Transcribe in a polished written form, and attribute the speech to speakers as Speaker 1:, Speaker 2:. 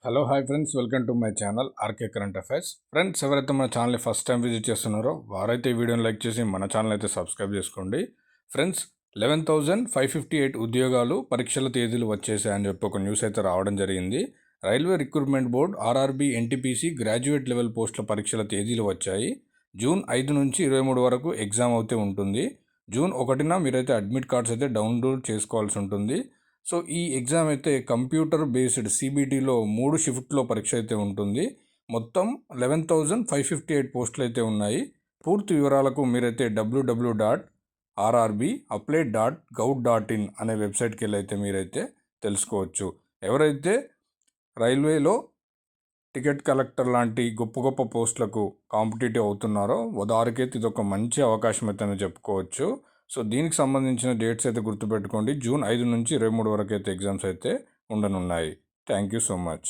Speaker 1: Hello hi friends, welcome to my channel RK current affairs. Friends, ఎవరైతే మన ఛానల్ని first time visit చేస్తున్నారో వారైతే ఈ వీడియోని లైక్ చేసి మన ఛానల్ అయితే సబ్స్క్రైబ్ చేసుకోండి. ఫ్రెండ్స్, 11,558 ఉద్యోగాలు పరీక్షల తేదీలు వచ్చేసాయని చెప్పి ఒక న్యూస్ అయితే రావడం జరిగింది. Railway recruitment board RRB NTPC graduate level పోస్టుల పరీక్షల తేదీలు వచ్చాయి. జూన్ 5 నుంచి 23 వరకు ఎగ్జామ్ అయితే ఉంటుంది. జూన్ 1న మీరైతే అడ్మిట్ కార్డ్స్ అయితే డౌన్లోడ్ చేసుకోవాల్సి ఉంటుంది. సో ఈ ఎగ్జామ్ అయితే కంప్యూటర్ బేస్డ్ సిబిటీలో 3 షిఫ్ట్లో పరీక్ష అయితే ఉంటుంది. మొత్తం 11,558 పోస్టులు అయితే ఉన్నాయి. పూర్తి వివరాలకు మీరైతే www.rrbapply.gov.in అనే వెబ్సైట్కి వెళ్ళి అయితే మీరైతే తెలుసుకోవచ్చు. ఎవరైతే రైల్వేలో టికెట్ కలెక్టర్ లాంటి గొప్ప గొప్ప పోస్టులకు కాంపిటేటివ్ అవుతున్నారో వారికైతే ఇది ఒక మంచి అవకాశం అయితే చెప్పుకోవచ్చు. సో దీనికి సంబంధించిన డేట్స్ అయితే గుర్తుపెట్టుకోండి. జూన్ 5 నుంచి 23 వరకు అయితే ఎగ్జామ్స్ అయితే ఉండనున్నాయి. Thank you so much.